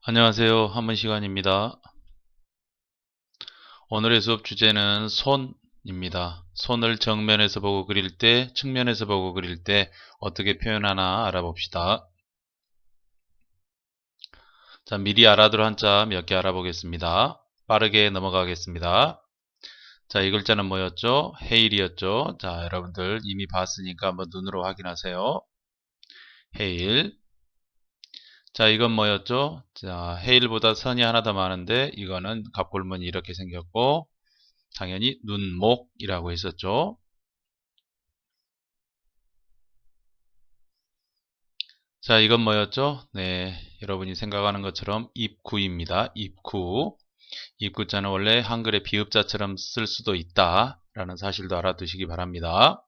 안녕하세요. 한문 시간입니다. 오늘의 수업 주제는 손입니다. 손을 정면에서 보고 그릴 때, 측면에서 보고 그릴 때 어떻게 표현하나 알아봅시다. 자, 미리 알아둘 한자 몇 개 알아보겠습니다. 빠르게 넘어가겠습니다. 자, 이 글자는 뭐였죠? 헤일이었죠. 자, 여러분들 이미 봤으니까 한번 눈으로 확인하세요. 헤일. 자, 이건 뭐였죠? 자, 헤일보다 선이 하나 더 많은데 이거는 갑골문이 이렇게 생겼고 당연히 눈목이라고 했었죠. 자, 이건 뭐였죠? 네, 여러분이 생각하는 것처럼 입구입니다. 입구. 입구자는 원래 한글의 비읍자처럼 쓸 수도 있다 라는 사실도 알아두시기 바랍니다.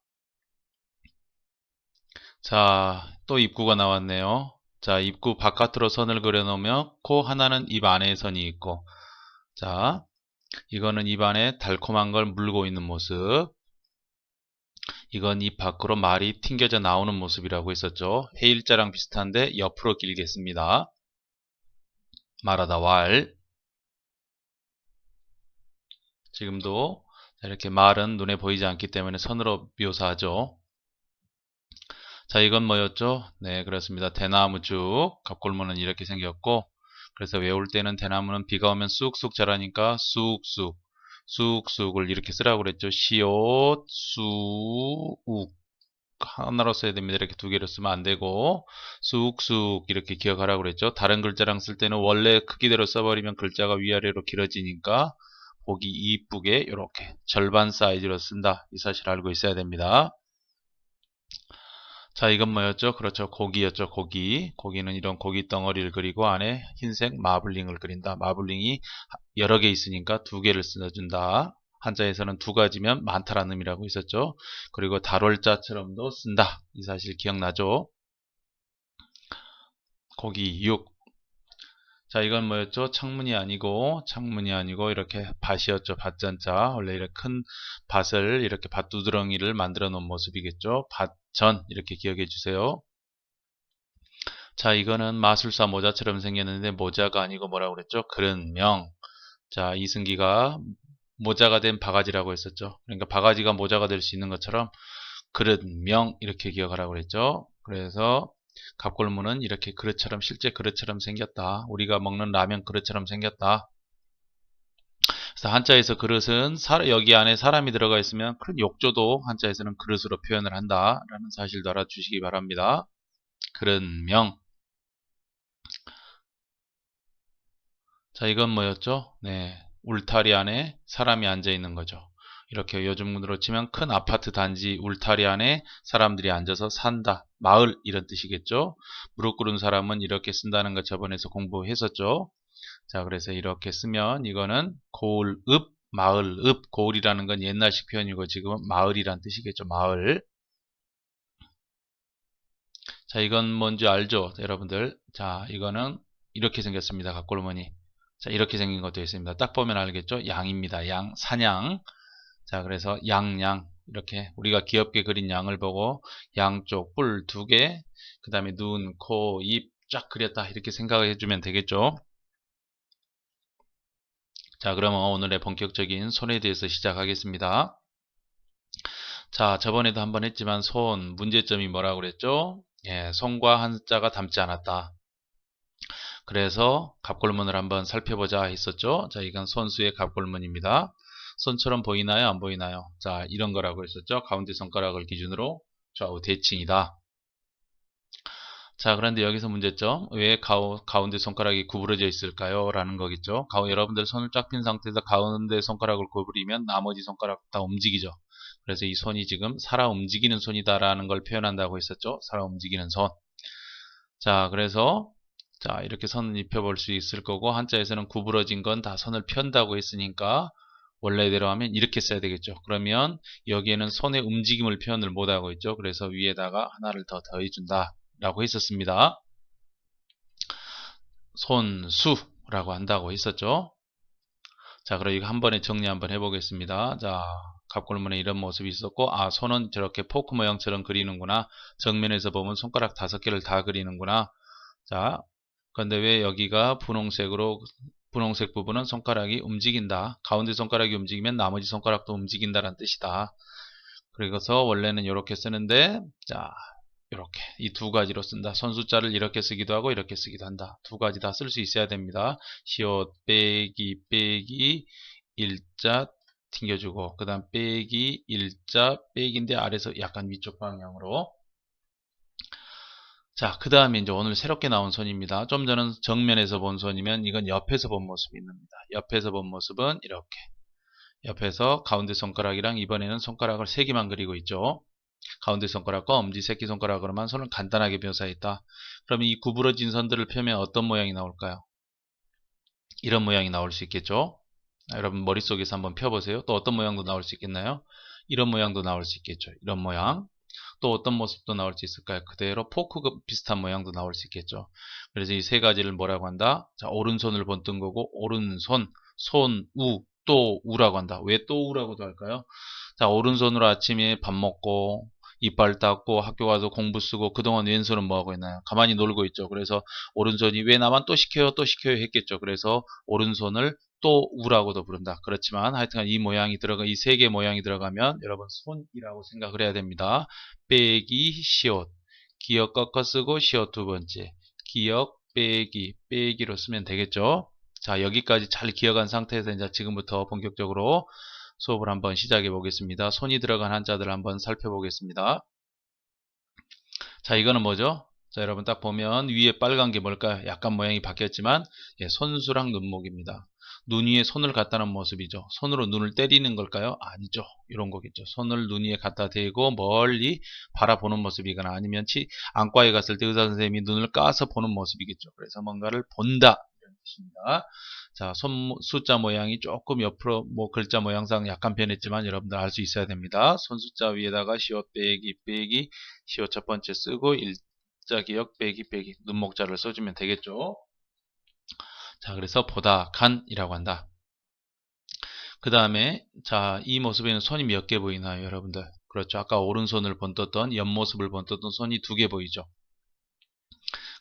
자, 또 입구가 나왔네요. 자, 입구 바깥으로 선을 그려놓으면 코 하나는 입 안에 선이 있고, 자, 이거는 입 안에 달콤한 걸 물고 있는 모습. 이건 입 밖으로 말이 튕겨져 나오는 모습이라고 했었죠. 해일자랑 비슷한데 옆으로 길겠습니다. 말하다 왈. 지금도 이렇게 말은 눈에 보이지 않기 때문에 선으로 묘사하죠. 자, 이건 뭐였죠? 네, 그렇습니다. 대나무쭉. 갑골문은 이렇게 생겼고, 그래서 외울 때는 대나무는 비가 오면 쑥쑥 자라니까 쑥쑥, 쑥쑥을 이렇게 쓰라고 그랬죠. 시옷, 수욱. 하나로 써야 됩니다. 이렇게 두 개로 쓰면 안 되고 쑥쑥 이렇게 기억하라고 그랬죠. 다른 글자랑 쓸 때는 원래 크기대로 써버리면 글자가 위아래로 길어지니까 보기 이쁘게 이렇게 절반 사이즈로 쓴다. 이 사실 알고 있어야 됩니다. 자, 이건 뭐였죠? 그렇죠. 고기였죠. 고기. 고기는 이런 고기 덩어리를 그리고 안에 흰색 마블링을 그린다. 마블링이 여러 개 있으니까 두 개를 써준다. 한자에서는 두 가지면 많다라는 의미라고 있었죠. 그리고 달월자처럼도 쓴다. 이 사실 기억나죠? 고기 6. 자, 이건 뭐였죠? 창문이 아니고 이렇게 밭이었죠. 밭전자. 원래 이렇게 큰 밭을 이렇게 밭두드렁이를 만들어 놓은 모습이겠죠. 밭전 이렇게 기억해 주세요. 자, 이거는 마술사 모자처럼 생겼는데 모자가 아니고 뭐라고 그랬죠? 그릇명. 자, 이승기가 모자가 된 바가지라고 했었죠. 그러니까 바가지가 모자가 될 수 있는 것처럼 그릇명 이렇게 기억하라고 그랬죠. 그래서 갑골문은 이렇게 그릇처럼 실제 그릇처럼 생겼다. 우리가 먹는 라면 그릇처럼 생겼다. 그래서 한자에서 그릇은 여기 안에 사람이 들어가 있으면 큰 욕조도 한자에서는 그릇으로 표현을 한다라는 사실도 알아주시기 바랍니다. 그릇명. 자, 이건 뭐였죠? 네, 울타리 안에 사람이 앉아 있는 거죠. 이렇게 요즘으로 치면 큰 아파트 단지 울타리 안에 사람들이 앉아서 산다. 마을 이런 뜻이겠죠. 무릎 꿇은 사람은 이렇게 쓴다는 거 저번에서 공부했었죠. 자, 그래서 이렇게 쓰면 이거는 고을읍, 마을읍. 고을이라는 건 옛날식 표현이고 지금은 마을이란 뜻이겠죠. 마을. 자, 이건 뭔지 알죠? 여러분들. 자, 이거는 이렇게 생겼습니다. 각골무늬. 자, 이렇게 생긴 것도 있습니다. 딱 보면 알겠죠? 양입니다. 양, 사냥. 자, 그래서 양양. 이렇게 우리가 귀엽게 그린 양을 보고 양쪽 뿔 두 개, 그 다음에 눈, 코, 입 쫙 그렸다. 이렇게 생각해 주면 되겠죠? 자, 그러면 오늘의 본격적인 손에 대해서 시작하겠습니다. 자, 저번에도 한번 했지만 손, 문제점이 뭐라고 그랬죠? 예, 손과 한자가 닮지 않았다. 그래서 갑골문을 한번 살펴보자 했었죠. 자, 이건 손수의 갑골문입니다. 손처럼 보이나요? 안 보이나요? 자, 이런 거라고 했었죠. 가운데 손가락을 기준으로 좌우 대칭이다. 자, 그런데 여기서 문제점. 왜 가운데 손가락이 구부러져 있을까요? 라는 거겠죠. 여러분들 손을 쫙 핀 상태에서 가운데 손가락을 구부리면 나머지 손가락 다 움직이죠. 그래서 이 손이 지금 살아 움직이는 손이다라는 걸 표현한다고 했었죠. 살아 움직이는 손. 자, 그래서 자, 이렇게 선을 입혀볼 수 있을 거고 한자에서는 구부러진 건 다 선을 편다고 했으니까 원래대로 하면 이렇게 써야 되겠죠. 그러면 여기에는 손의 움직임을 표현을 못하고 있죠. 그래서 위에다가 하나를 더 더해준다 라고 했었습니다. 손수라고 한다고 했었죠. 자, 그럼 이거 한 번에 정리 한번 해보겠습니다. 자, 갑골문에 이런 모습이 있었고, 아, 손은 저렇게 포크 모양처럼 그리는구나. 정면에서 보면 손가락 5개를 다 그리는구나. 자, 그런데 왜 여기가 분홍색 부분은 손가락이 움직인다. 가운데 손가락이 움직이면 나머지 손가락도 움직인다는 뜻이다. 그래서 원래는 이렇게 쓰는데, 자, 이렇게 이 두 가지로 쓴다. 선숫자를 이렇게 쓰기도 하고 이렇게 쓰기도 한다. 두 가지 다 쓸 수 있어야 됩니다. 시옷 빼기 빼기 일자 튕겨주고, 그 다음 빼기 일자 빼기인데 아래서 약간 위쪽 방향으로. 자, 그 다음에 이제 오늘 새롭게 나온 손입니다. 좀 전은 정면에서 본 손이면 이건 옆에서 본 모습이 있습니다. 옆에서 본 모습은 이렇게. 옆에서 가운데 손가락이랑 이번에는 손가락을 3개만 그리고 있죠. 가운데 손가락과 엄지, 새끼손가락으로만 손을 간단하게 묘사했다. 그러면 이 구부러진 선들을 펴면 어떤 모양이 나올까요? 이런 모양이 나올 수 있겠죠. 여러분 머릿속에서 한번 펴보세요. 또 어떤 모양도 나올 수 있겠나요? 이런 모양도 나올 수 있겠죠. 이런 모양. 또 어떤 모습도 나올 수 있을까요? 그대로 포크 비슷한 모양도 나올 수 있겠죠. 그래서 이 세 가지를 뭐라고 한다? 자, 오른손을 본뜬 거고, 오른손, 손, 우, 또 우라고 한다. 왜 또 우라고도 할까요? 자, 오른손으로 아침에 밥 먹고, 이빨 닦고, 학교 가서 공부 쓰고, 그동안 왼손은 뭐 하고 있나요? 가만히 놀고 있죠. 그래서 오른손이 왜 나만 또 시켜요, 또 시켜요 했겠죠. 그래서 오른손을 또 우라고도 부른다. 그렇지만 하여튼 이 모양이 이 세 개 모양이 들어가면 여러분 손이라고 생각을 해야 됩니다. 빼기 시옷, 기역 꺾어 쓰고 시옷 두 번째, 기역 빼기 빼기로 쓰면 되겠죠. 자, 여기까지 잘 기억한 상태에서 이제 지금부터 본격적으로 수업을 한번 시작해 보겠습니다. 손이 들어간 한자들을 한번 살펴보겠습니다. 자, 이거는 뭐죠? 자, 여러분 딱 보면 위에 빨간 게 뭘까요? 약간 모양이 바뀌었지만, 예, 손수랑 눈목입니다. 눈 위에 손을 갖다 놓은 모습이죠. 손으로 눈을 때리는 걸까요? 아니죠. 이런 거겠죠. 손을 눈 위에 갖다 대고 멀리 바라보는 모습이거나 아니면 안과에 갔을 때 의사 선생님이 눈을 까서 보는 모습이겠죠. 그래서 뭔가를 본다. 이런 뜻입니다. 자, 숫자 모양이 조금 옆으로 글자 모양상 약간 변했지만 여러분들 알 수 있어야 됩니다. 손숫자 위에다가 시옷 빼기 빼기 시옷 첫 번째 쓰고 일자 기역 빼기 빼기 눈목자를 써주면 되겠죠. 자, 그래서 보다 간이라고 한다. 그 다음에 자, 이 모습에는 손이 몇 개 보이나요, 여러분들? 그렇죠. 아까 오른손을 번떴던 옆모습을 번떴던 손이 2개 보이죠.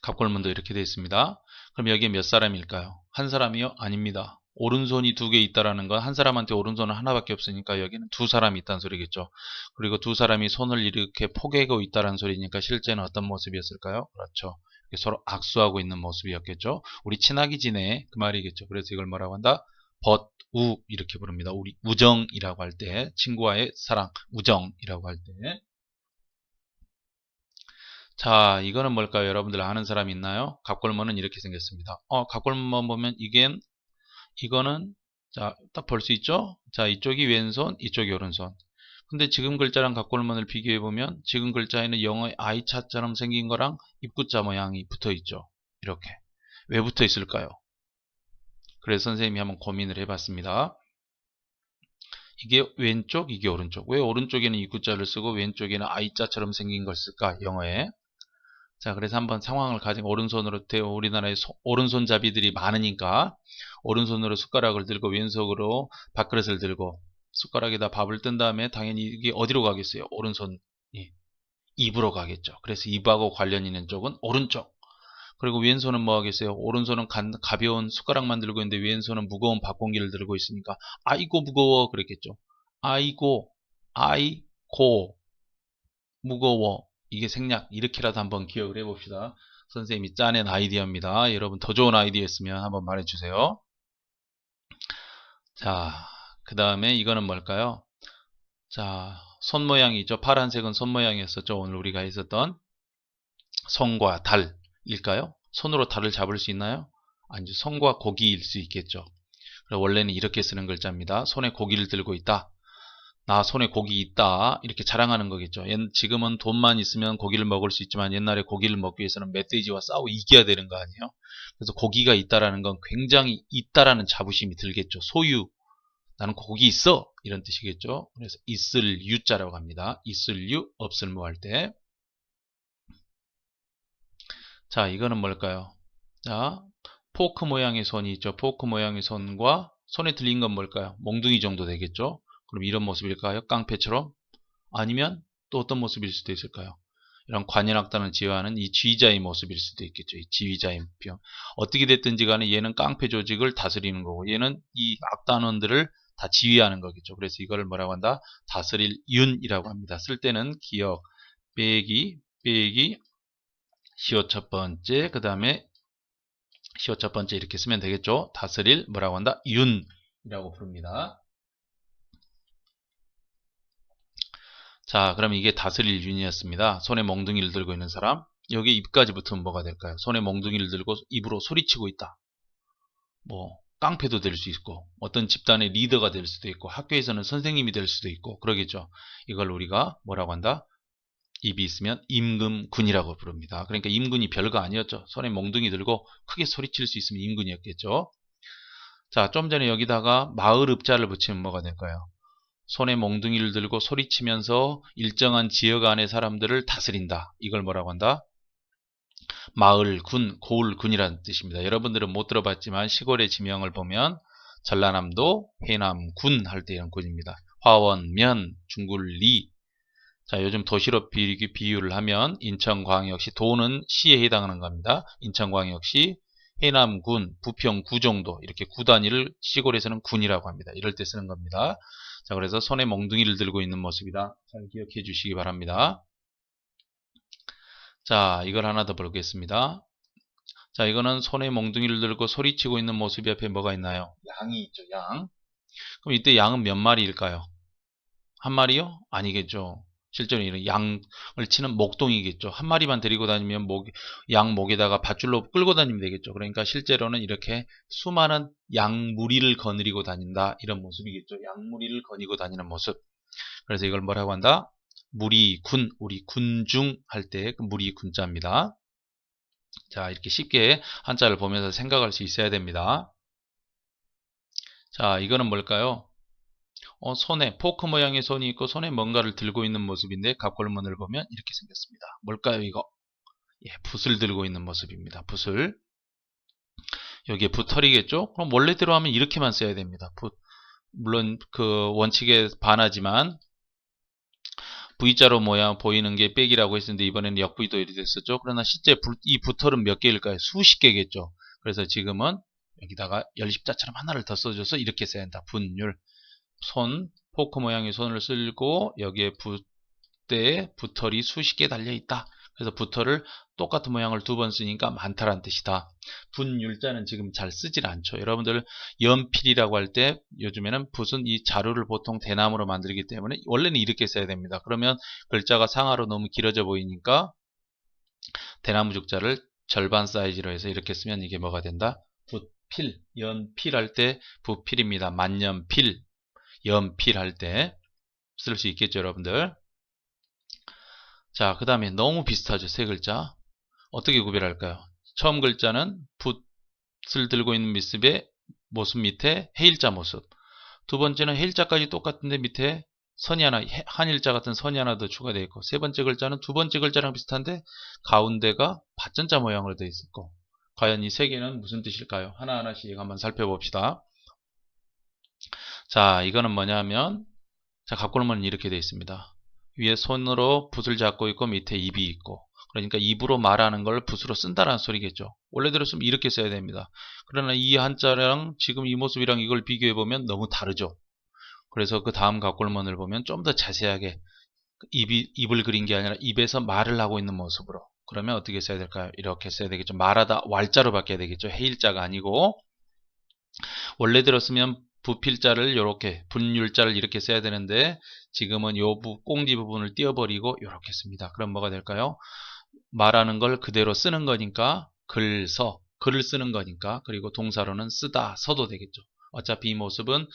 갑골문도 이렇게 되어 있습니다. 그럼 여기에 몇 사람일까요? 한 사람이요? 아닙니다. 오른손이 2개 있다라는 건 한 사람한테 오른손은 하나밖에 없으니까 여기는 2사람이 있다는 소리겠죠. 그리고 2사람이 손을 이렇게 포개고 있다는 소리니까 실제는 어떤 모습이었을까요? 그렇죠. 서로 악수하고 있는 모습이었겠죠. 우리 친하게 지내 그 말이겠죠. 그래서 이걸 뭐라고 한다? 우 이렇게 부릅니다. 우리 우정이라고 할 때, 친구와의 사랑, 우정이라고 할 때. 자, 이거는 뭘까요? 여러분들 아는 사람 있나요? 갑골문은 이렇게 생겼습니다. 갑골문만 보면 이거는 자, 딱 볼 수 있죠? 자, 이쪽이 왼손, 이쪽이 오른손. 근데 지금 글자랑 갑골문을 비교해 보면 지금 글자에는 영어의 I자처럼 생긴 거랑 입구자 모양이 붙어 있죠. 이렇게. 왜 붙어 있을까요? 그래서 선생님이 한번 고민을 해봤습니다. 이게 왼쪽, 이게 오른쪽. 왜 오른쪽에는 입구자를 쓰고 왼쪽에는 I자처럼 생긴 걸 쓸까? 영어에. 자, 그래서 한번 상황을 가진 오른손으로 우리나라에 오른손잡이들이 많으니까 오른손으로 숟가락을 들고 왼손으로 밥그릇을 들고 숟가락에다 밥을 뜬 다음에 당연히 이게 어디로 가겠어요? 오른손이 입으로 가겠죠. 그래서 입하고 관련 있는 쪽은 오른쪽. 그리고 왼손은 뭐 하겠어요? 오른손은 가벼운 숟가락만 들고 있는데 왼손은 무거운 밥공기를 들고 있으니까 아이고 무거워 그랬겠죠. 아이고 무거워. 이게 생략. 이렇게라도 한번 기억을 해봅시다. 선생님이 짜낸 아이디어입니다. 여러분 더 좋은 아이디어 있으면 한번 말해주세요. 자, 그 다음에 이거는 뭘까요? 자, 손 모양이죠. 파란색은 손 모양이었었죠. 오늘 우리가 했었던 손과 달일까요? 손으로 달을 잡을 수 있나요? 아니죠. 손과 고기일 수 있겠죠. 원래는 이렇게 쓰는 글자입니다. 손에 고기를 들고 있다. 나 손에 고기 있다 이렇게 자랑하는 거겠죠. 지금은 돈만 있으면 고기를 먹을 수 있지만 옛날에 고기를 먹기 위해서는 멧돼지와 싸워 이겨야 되는 거 아니에요. 그래서 고기가 있다라는 건 굉장히 있다라는 자부심이 들겠죠. 소유, 나는 고기 있어 이런 뜻이겠죠. 그래서 있을 유자라고 합니다. 있을 유, 없을 무 할 때. 자, 이거는 뭘까요? 자, 포크 모양의 손이 있죠. 포크 모양의 손과 손에 들린 건 뭘까요? 몽둥이 정도 되겠죠. 그럼 이런 모습일까요? 깡패처럼? 아니면 또 어떤 모습일 수도 있을까요? 이런 관현악단을 지휘하는 이 지휘자의 모습일 수도 있겠죠. 이 지휘자의 표. 어떻게 됐든지 간에 얘는 깡패 조직을 다스리는 거고 얘는 이 악단원들을 다 지휘하는 거겠죠. 그래서 이걸 뭐라고 한다? 다스릴 윤이라고 합니다. 쓸 때는 기억 빼기 시호 첫 번째 그 다음에 시호 첫 번째 이렇게 쓰면 되겠죠. 다스릴 뭐라고 한다? 윤이라고 부릅니다. 자, 그럼 이게 다스릴 윤이었습니다. 손에 몽둥이를 들고 있는 사람. 여기 입까지 붙으면 뭐가 될까요? 손에 몽둥이를 들고 입으로 소리치고 있다. 뭐 깡패도 될 수 있고 어떤 집단의 리더가 될 수도 있고 학교에서는 선생님이 될 수도 있고 그러겠죠. 이걸 우리가 뭐라고 한다? 입이 있으면 임금군이라고 부릅니다. 그러니까 임군이 별거 아니었죠. 손에 몽둥이 들고 크게 소리칠 수 있으면 임군이었겠죠. 자, 좀 전에 여기다가 마을 읍자를 붙이면 뭐가 될까요? 손에 몽둥이를 들고 소리치면서 일정한 지역 안의 사람들을 다스린다. 이걸 뭐라고 한다? 마을, 군, 고을, 군이라는 뜻입니다. 여러분들은 못 들어봤지만 시골의 지명을 보면 전라남도, 해남, 군 할 때 이런 군입니다. 화원, 면, 중굴리. 자, 요즘 도시로 비유를 하면 인천광역시, 도는 시에 해당하는 겁니다. 인천광역시, 해남군, 부평구 정도 이렇게 구 단위를 시골에서는 군이라고 합니다. 이럴 때 쓰는 겁니다. 자, 그래서 손에 몽둥이를 들고 있는 모습이다. 잘 기억해 주시기 바랍니다. 자, 이걸 하나 더 보겠습니다. 자, 이거는 손에 몽둥이를 들고 소리치고 있는 모습 옆에 뭐가 있나요? 양이 있죠, 양. 그럼 이때 양은 몇 마리일까요? 한 마리요? 아니겠죠. 실제로 이런 양을 치는 목동이겠죠. 한 마리만 데리고 다니면 양 목에다가 밧줄로 끌고 다니면 되겠죠. 그러니까 실제로는 이렇게 수많은 양무리를 거느리고 다닌다. 이런 모습이겠죠. 양무리를 거니고 다니는 모습. 그래서 이걸 뭐라고 한다? 무리군, 우리 군중 할 때 그 무리 군자입니다. 자, 이렇게 쉽게 한자를 보면서 생각할 수 있어야 됩니다. 자, 이거는 뭘까요? 손에 포크 모양의 손이 있고 손에 뭔가를 들고 있는 모습인데 갑골문을 보면 이렇게 생겼습니다. 뭘까요, 이거? 예, 붓을 들고 있는 모습입니다. 붓을. 여기에 붓털이겠죠? 그럼 원래대로 하면 이렇게만 써야 됩니다. 붓. 물론 그 원칙에 반하지만 V자로 모양 보이는 게 빼기라고 했었는데 이번에는 역부위도 이렇게 됐었죠. 그러나 실제 이 붓털은 몇 개일까요? 수십 개겠죠. 그래서 지금은 여기다가 열십자처럼 하나를 더 써줘서 이렇게 써야 한다. 분율. 손, 포크 모양의 손을 쓸고 여기에 붓대에 붓털이 수십 개 달려있다. 그래서 붓털을 똑같은 모양을 두 번 쓰니까 많다라는 뜻이다. 분율자는 지금 잘 쓰질 않죠. 여러분들 연필이라고 할 때 요즘에는 붓은 이 자루를 보통 대나무로 만들기 때문에 원래는 이렇게 써야 됩니다. 그러면 글자가 상하로 너무 길어져 보이니까 대나무 죽자를 절반 사이즈로 해서 이렇게 쓰면 이게 뭐가 된다? 붓필, 연필 할 때 붓필입니다. 만년필, 연필 할 때 쓸 수 있겠죠, 여러분들. 자, 그 다음에 너무 비슷하죠, 세 글자. 어떻게 구별할까요? 처음 글자는 붓을 들고 있는 모습 밑에 해일자 모습. 두 번째는 해일자까지 똑같은데 밑에 선이 하나, 한일자 같은 선이 하나 더 추가되어 있고, 세 번째 글자는 두 번째 글자랑 비슷한데 가운데가 밭전자 모양으로 되어 있었고, 과연 이 세 개는 무슨 뜻일까요? 하나하나씩 한번 살펴봅시다. 자, 이거는 뭐냐면, 자, 갑골문은 이렇게 되어 있습니다. 위에 손으로 붓을 잡고 있고 밑에 입이 있고, 그러니까 입으로 말하는 걸 붓으로 쓴다라는 소리겠죠. 원래대로 쓰면 이렇게 써야 됩니다. 그러나 이 한자랑 지금 이 모습이랑 이걸 비교해 보면 너무 다르죠. 그래서 그 다음 갑골문을 보면 좀 더 자세하게 입을 그린 게 아니라 입에서 말을 하고 있는 모습으로. 그러면 어떻게 써야 될까요? 이렇게 써야 되겠죠. 말하다 왈자로 바뀌어야 되겠죠. 해일자가 아니고, 원래대로 쓰면 부필자를 이렇게, 분율자를 이렇게 써야 되는데 지금은 요 꽁지 부분을 띄워버리고 이렇게 씁니다. 그럼 뭐가 될까요? 말하는 걸 그대로 쓰는 거니까 글서, 글을 쓰는 거니까, 그리고 동사로는 쓰다, 서도 되겠죠. 어차피 이 모습은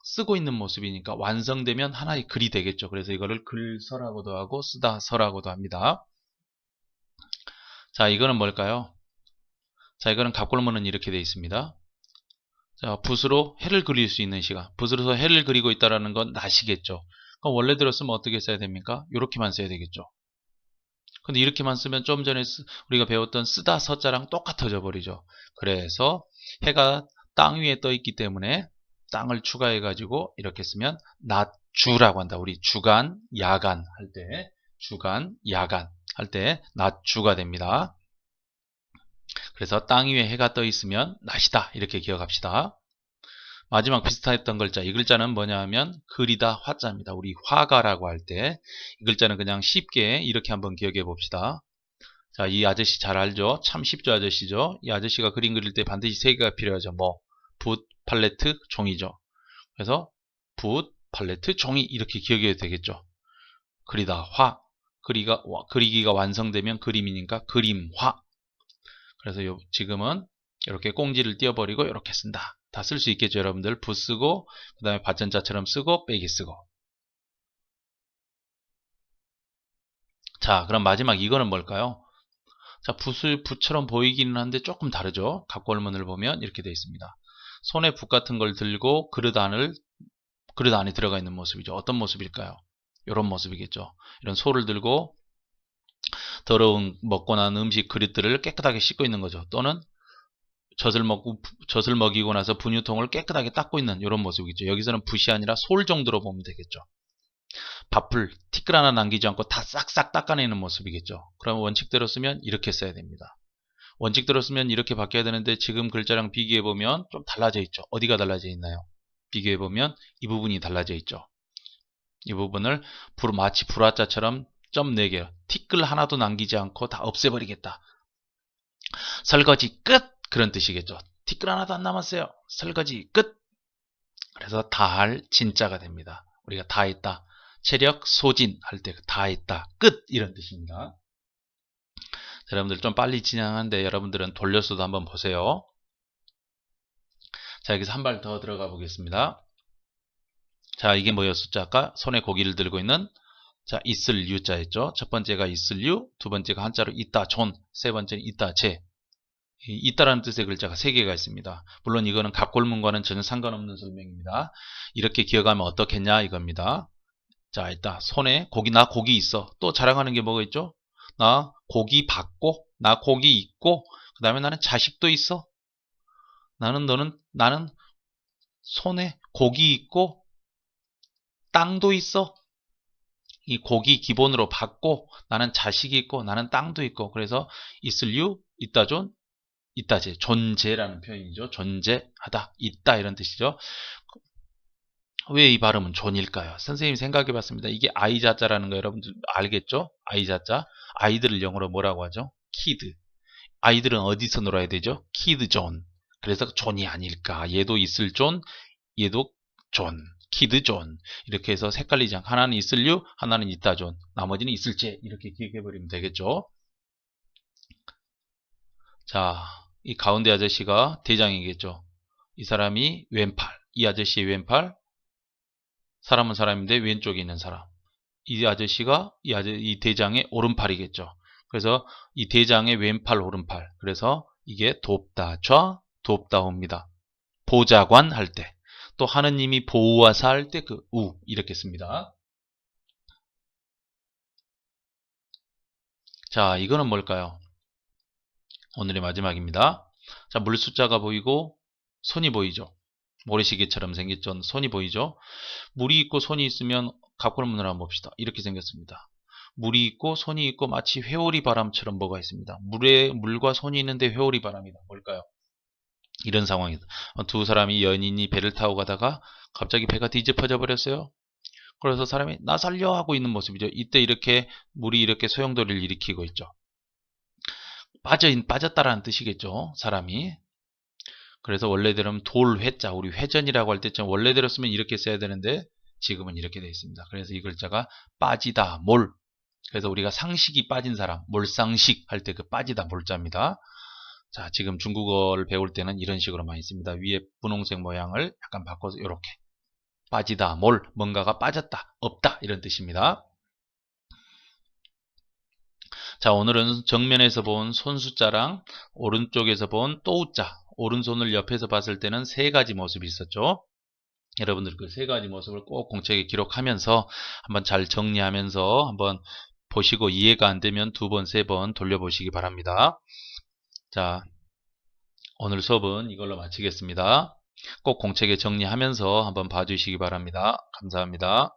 쓰고 있는 모습이니까 완성되면 하나의 글이 되겠죠. 그래서 이거를 글서라고도 하고 쓰다, 서라고도 합니다. 자, 이거는 뭘까요? 자, 이거는 갑골문은 이렇게 되어 있습니다. 자, 붓으로 해를 그릴 수 있는 시간. 붓으로 해를 그리고 있다는 건 낮이겠죠. 그럼 원래대로 쓰면 어떻게 써야 됩니까? 이렇게만 써야 되겠죠. 근데 이렇게만 쓰면 좀 전에 우리가 배웠던 쓰다 서자랑 똑같아져 버리죠. 그래서 해가 땅 위에 떠 있기 때문에 땅을 추가해 가지고 이렇게 쓰면 낮주라고 한다. 우리 주간, 야간 할 때 주간, 야간 할 때 낮주가 됩니다. 그래서 땅 위에 해가 떠 있으면 낮이다 이렇게 기억합시다. 마지막 비슷했던 글자, 이 글자는 뭐냐 하면 그리다 화자입니다. 우리 화가라고 할 때 이 글자는 그냥 쉽게 이렇게 한번 기억해 봅시다. 자, 이 아저씨 잘 알죠? 참 쉽죠, 아저씨죠? 이 아저씨가 그림 그릴 때 반드시 세 개가 필요하죠. 뭐 붓, 팔레트, 종이죠. 그래서 붓, 팔레트, 종이 이렇게 기억해도 되겠죠. 그리다 화, 그리기가 완성되면 그림이니까 그림화. 그래서 지금은 이렇게 꽁지를 띄워버리고 이렇게 쓴다. 다 쓸 수 있겠죠, 여러분들. 붓 쓰고 그 다음에 받전자처럼 쓰고 빼기 쓰고. 자, 그럼 마지막 이거는 뭘까요? 자, 붓처럼 보이기는 한데 조금 다르죠. 갑골문을 보면 이렇게 되어 있습니다. 손에 붓 같은 걸 들고 그릇 안에 들어가 있는 모습이죠. 어떤 모습일까요? 이런 모습이겠죠. 이런 소를 들고 더러운 먹고 난 음식 그릇들을 깨끗하게 씻고 있는 거죠. 또는 젖을 먹이고 나서 분유통을 깨끗하게 닦고 있는 이런 모습이겠죠. 여기서는 붓이 아니라 솔 정도로 보면 되겠죠. 밥풀, 티끌 하나 남기지 않고 다 싹싹 닦아내는 모습이겠죠. 그럼 원칙대로 쓰면 이렇게 써야 됩니다. 원칙대로 쓰면 이렇게 바뀌어야 되는데 지금 글자랑 비교해보면 좀 달라져 있죠. 어디가 달라져 있나요? 비교해보면 이 부분이 달라져 있죠. 이 부분을 마치 불화자처럼 점 4개, 티끌 하나도 남기지 않고 다 없애버리겠다. 설거지 끝! 그런 뜻이겠죠. 티끌 하나도 안 남았어요. 설거지 끝! 그래서 다할 진짜가 됩니다. 우리가 다 했다. 체력 소진 할 때 다 했다. 끝! 이런 뜻입니다. 자, 여러분들 좀 빨리 진행하는데 여러분들은 돌려서도 한번 보세요. 자, 여기서 한 발 더 들어가 보겠습니다. 자, 이게 뭐였었죠? 아까 손에 고기를 들고 있는 자, 있을 유자였죠. 첫 번째가 있을 유, 두 번째가 한자로 있다 존, 세 번째는 있다 제. 있다라는 뜻의 글자가 3개가 있습니다. 물론 이거는 갑골문과는 전혀 상관없는 설명입니다. 이렇게 기억하면 어떻겠냐 이겁니다. 자, 일단 손에 나 고기 있어. 또 자랑하는 게 뭐가 있죠? 나 고기 받고, 나 고기 있고, 그 다음에 나는 자식도 있어. 나는 손에 고기 있고, 땅도 있어. 이 고기 기본으로 받고, 나는 자식이 있고, 나는 땅도 있고, 그래서 있을 유, 있다 존, 있다제, 존재라는 표현이죠. 존재하다, 있다 이런 뜻이죠. 왜 이 발음은 존일까요? 선생님이 생각해 봤습니다. 이게 아이자자라는 거 여러분들 알겠죠? 아이자자. 아이들을 영어로 뭐라고 하죠? 키드. 아이들은 어디서 놀아야 되죠? 키드 존. 그래서 존이 아닐까. 얘도 있을 존, 얘도 존. 키드 존. 이렇게 해서 헷갈리지 않고 하나는 있을 유, 하나는 있다 존. 나머지는 있을 제. 이렇게 기억해 버리면 되겠죠? 자, 이 가운데 아저씨가 대장이겠죠. 이 사람이 왼팔. 이 아저씨의 왼팔. 사람은 사람인데 왼쪽에 있는 사람. 이 아저씨가 이 대장의 오른팔이겠죠. 그래서 이 대장의 왼팔 오른팔. 그래서 이게 돕다 좌 돕다 옵니다. 보좌관 할 때. 또 하느님이 보호하사 할 때 그 우 이렇게 씁니다. 자, 이거는 뭘까요? 오늘의 마지막입니다. 자, 물 숫자가 보이고 손이 보이죠. 모래시계처럼 생겼죠. 손이 보이죠. 물이 있고 손이 있으면 갑골문을 한번 봅시다. 이렇게 생겼습니다. 물이 있고 손이 있고 마치 회오리 바람처럼 뭐가 있습니다. 물과 손이 있는데 회오리 바람이다. 뭘까요? 이런 상황이다. 두 사람이 연인이 배를 타고 가다가 갑자기 배가 뒤집어져 버렸어요. 그래서 사람이 나 살려 하고 있는 모습이죠. 이때 이렇게 물이 이렇게 소용돌이를 일으키고 있죠. 빠졌다라는 뜻이겠죠. 사람이. 그래서 원래대로는 돌회자, 우리 회전이라고 할 때쯤 원래대로 쓰면 이렇게 써야 되는데 지금은 이렇게 되어 있습니다. 그래서 이 글자가 빠지다, 몰. 그래서 우리가 상식이 빠진 사람, 몰상식 할 때 그 빠지다, 몰자입니다. 자, 지금 중국어를 배울 때는 이런 식으로 많이 씁니다. 위에 분홍색 모양을 약간 바꿔서 이렇게. 빠지다, 몰, 뭔가가 빠졌다, 없다 이런 뜻입니다. 자, 오늘은 정면에서 본 손숫자랑 오른쪽에서 본 또우자, 오른손을 옆에서 봤을 때는 3가지 모습이 있었죠. 여러분들 그 3가지 모습을 꼭 공책에 기록하면서 한번 잘 정리하면서 한번 보시고 이해가 안 되면 2번, 3번 돌려보시기 바랍니다. 자, 오늘 수업은 이걸로 마치겠습니다. 꼭 공책에 정리하면서 한번 봐주시기 바랍니다. 감사합니다.